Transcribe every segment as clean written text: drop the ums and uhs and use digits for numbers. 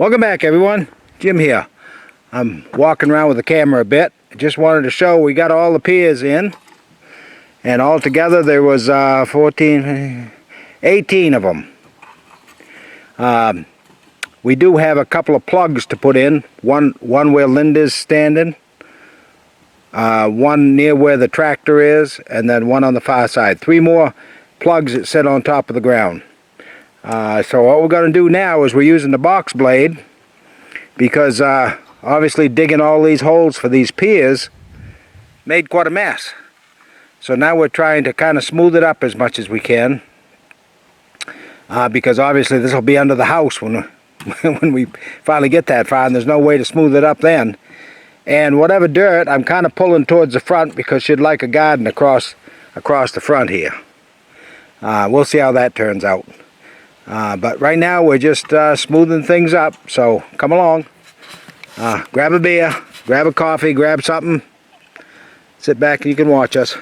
Welcome back, everyone. Jim here. I'm walking around with the camera a bit. Just wanted to show we got all the piers in, and altogether there was 18 of them. We do have a couple of plugs to put in. One where Linda's standing, one near where the tractor is, and then one on the far side. 3 more plugs that sit on top of the ground. So what we're going to do now is we're using the box blade because obviously digging all these holes for these piers made quite a mess. So now we're trying to kind of smooth it up as much as we can, because obviously this will be under the house when we finally get that far, and there's no way to smooth it up then. And whatever dirt, I'm kind of pulling towards the front because she'd like a garden across the front here. We'll see how that turns out. But right now we're just smoothing things up, so come along. Grab a beer, grab a coffee, grab something. Sit back and you can watch us.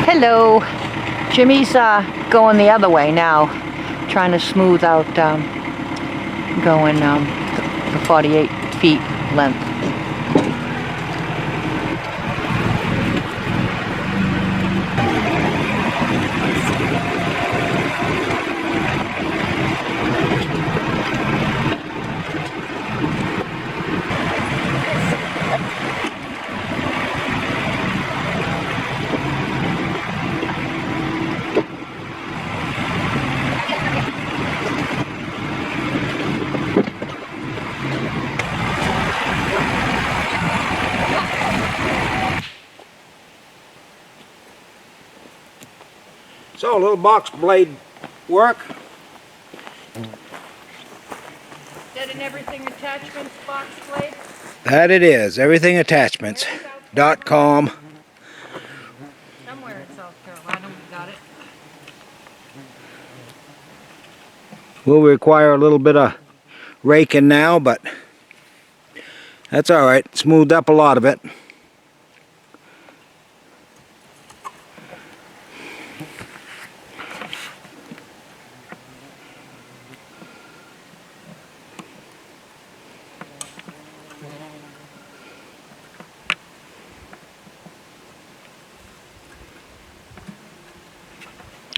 Hello. Jimmy's going the other way now, trying to smooth out going the 48 feet length. So a little box blade work. That and everything attachments box blade? That it is, everythingattachments.com. Somewhere in South Carolina we got it. Will require a little bit of raking now, but that's all right. Smoothed up a lot of it.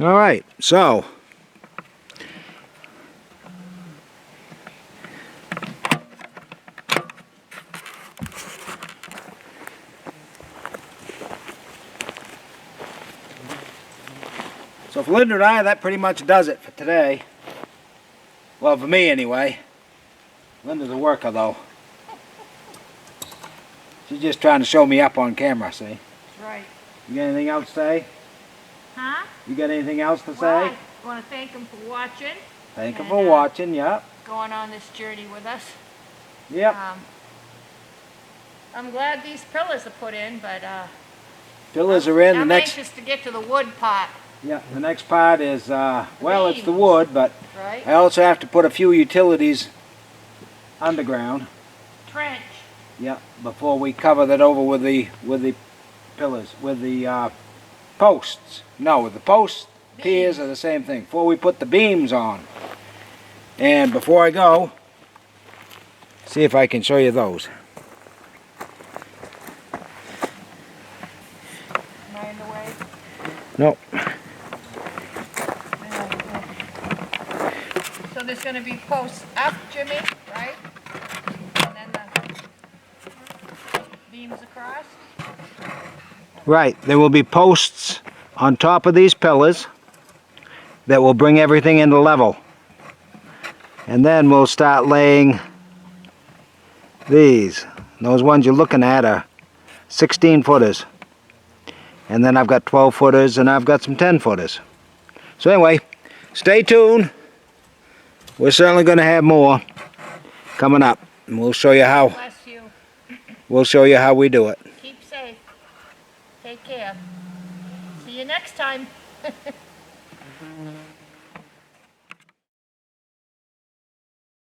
All right, so So for Linda and I, that pretty much does it for today. Well, for me anyway. Linda's a worker though. She's just trying to show me up on camera, see? That's right. You got anything else to say? Huh? You got anything else to Well, say? I want to thank him for watching. Thank you and, for watching, yep. Going on this journey with us. Yep. I'm glad these pillars are put in, but Pillars are in. The I'm next, anxious to get to the wood part, yeah, the next part is, well, it's the beams. wood, but right? I also have to put a few utilities underground. Trench. Yeah, before we cover that over with the pillars, with the posts. No, with the posts, piers are the same thing. Before we put the beams on. And before I go, see if I can show you those. Am I in the way? Nope. So there's going to be posts up, Jimmy, right? And then the beams across? Right, there will be posts on top of these pillars that will bring everything into level. And then we'll start laying these. Those ones you're looking at are 16 footers. And then I've got 12 footers and I've got some 10 footers. So anyway, stay tuned. We're certainly going to have more coming up. And we'll show you how Bless you. we do it. Keep safe. Take care. See you next time.